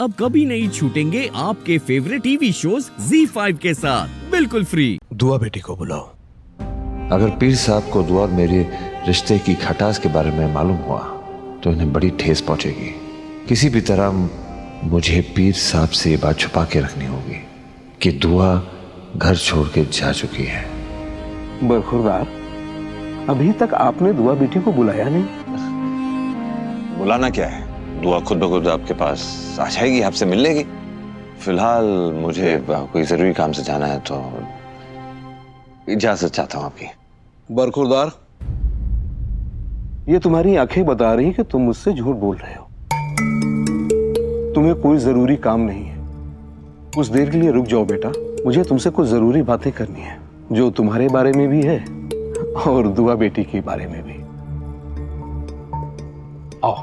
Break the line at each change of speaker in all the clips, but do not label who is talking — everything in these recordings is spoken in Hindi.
अब कभी नहीं छूटेंगे आपके फेवरेट टीवी शोज ZEE5 के साथ बिल्कुल फ्री।
दुआ बेटी को बुलाओ।
अगर पीर साहब को दुआ और मेरे रिश्ते की खटास के बारे में मालूम हुआ तो इन्हें बड़ी ठेस पहुंचेगी। किसी भी तरह मुझे पीर साहब से ये बात छुपा के रखनी होगी कि दुआ घर छोड़ के जा चुकी है।
बरखुरदार, अभी तक आपने दुआ बेटी को बुलाया नहीं।
बुलाना क्या है, दुआ खुद ब खुद आपके पास आ जाएगी, आपसे मिल लेगी। फिलहाल मुझे कोई जरूरी काम से जाना है तो इजाजत चाहता हूँ आपकी।
बरखुरदार, ये तुम्हारी आंखें बता रही कि तुम मुझसे झूठ बोल रहे हो। तुम्हें कोई जरूरी काम नहीं है। कुछ देर के लिए रुक जाओ बेटा, मुझे तुमसे कुछ जरूरी बातें करनी है जो तुम्हारे बारे में भी है और दुआ बेटी के बारे में भी। आओ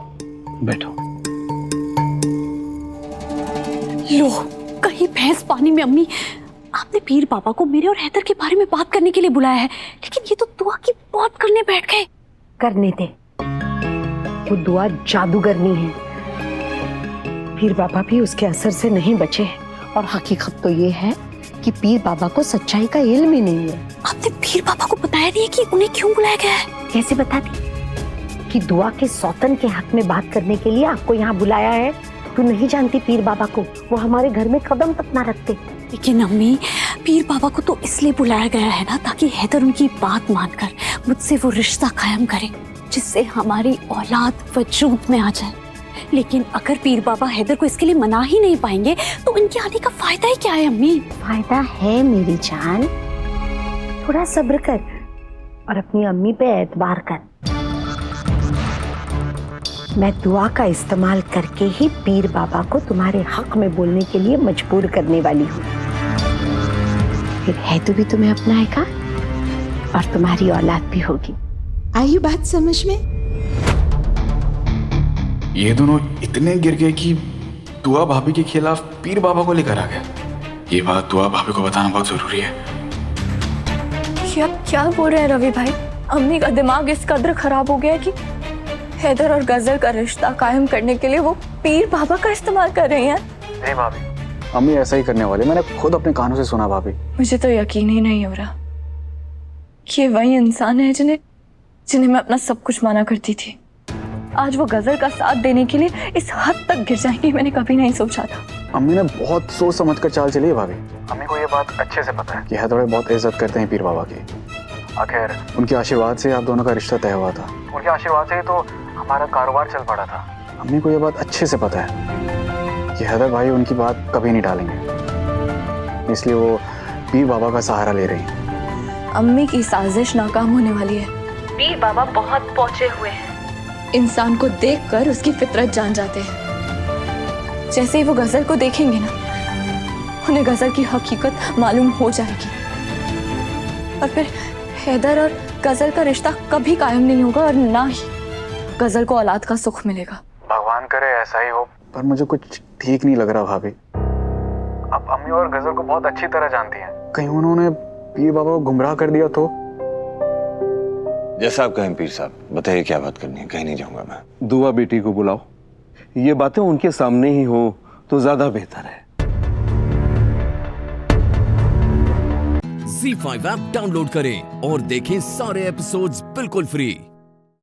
बैठो।
लो, कहीं भैंस पानी में। अम्मी, आपने पीर बाबा को मेरे और हैदर के बारे में बात करने के लिए बुलाया है, लेकिन ये तो दुआ की बात करने बैठ गए।
करने दे, वो दुआ जादूगरनी है। पीर बाबा भी उसके असर से नहीं बचे हैं और हकीकत तो ये है कि पीर बाबा को सच्चाई का इल्म ही नहीं है।
आपने पीर बाबा को बताया नहीं कि उन्हें क्यों बुलाया गया है?
कैसे बताती कि दुआ के सौतन के हक में बात करने के लिए आपको यहाँ बुलाया है? तू नहीं जानती पीर बाबा को, वो हमारे घर में कदम तक ना रखते।
लेकिन अम्मी, पीर बाबा को तो इसलिए बुलाया गया है ना ताकि हैदर उनकी बात मानकर मुझसे वो रिश्ता कायम करे जिससे हमारी औलाद वजूद में आ जाए। लेकिन अगर पीर बाबा हैदर को इसके लिए मना ही नहीं पाएंगे तो इनके आने का फायदा ही क्या है? अम्मी,
फायदा है मेरी जान, थोड़ा सब्र कर और अपनी अम्मी पे एतबार कर। मैं दुआ का इस्तेमाल करके ही पीर बाबा को तुम्हारे हक में बोलने के लिए मजबूर करने वाली हूँ। फिर हैदर भी तुम्हें अपनाएगा और तुम्हारी औलाद भी होगी।
आई बात समझ में?
ये दोनों इतने गिर गए कि दुआ भाभी के खिलाफ पीर बाबा को लेकर आ गए। ये बात दुआ भाभी को बताना बहुत जरूरी है।
क्या बोल रहे हैं रवि भाई? अम्मी का दिमाग इस कदर खराब हो गया है कि हैदर और गजल का रिश्ता कायम करने के लिए वो पीर बाबा का इस्तेमाल कर रही हैं।
नहीं भाभी, अम्मी ऐसा ही करने वाले, मैंने खुद अपने कानों से सुना भाभी।
मुझे तो यकीन ही नहीं हो रहा कि ये वही इंसान है जिन्हें मैं अपना सब कुछ माना करती थी। आज वो गजल का साथ देने के लिए इस हद तक गिर जाएंगी, मैंने कभी नहीं सोचा था।
अम्मी ने बहुत सोच समझ कर चाल चली है भाभी। अम्मी को ये बात अच्छे से पता है कि हैदर भाई बहुत इज्जत करते हैं पीर बाबा की। आखिर उनके आशीर्वाद से आप दोनों का रिश्ता तय हुआ था, उनके आशीर्वाद से तो हमारा कारोबार चल पड़ा था। अम्मी को ये बात अच्छे से पता है कि हैदर भाई उनकी बात कभी नहीं टालेंगे, इसलिए वो पीर बाबा का सहारा ले रही है।
अम्मी की साजिश नाकाम होने वाली है।
पीर बाबा बहुत पहुंचे हुए हैं।
इंसान को देखकर उसकी फितरत जान जाते हैं। जैसे ही वो गजल को देखेंगे ना, उन्हें गजल की हकीकत मालूम हो जाएगी और फिर हैदर और गजल का रिश्ता कभी कायम नहीं होगा और ना ही गजल को औलाद का सुख मिलेगा।
भगवान करे ऐसा ही हो, पर मुझे कुछ ठीक नहीं लग रहा भाभी। अब अम्मी और गजल को बहुत अच्छी तरह जानती हैं, कहीं उन्होंने पीर बाबा को गुमराह कर दिया तो?
जैसा आप कहें पीर साहब, बताइए क्या बात करनी है, कहीं नहीं जाऊंगा मैं।
दुआ बेटी को बुलाओ, ये बातें उनके सामने ही हो तो ज्यादा बेहतर है।
ZEE5 ऐप डाउनलोड करें और देखें सारे एपिसोड्स बिल्कुल फ्री।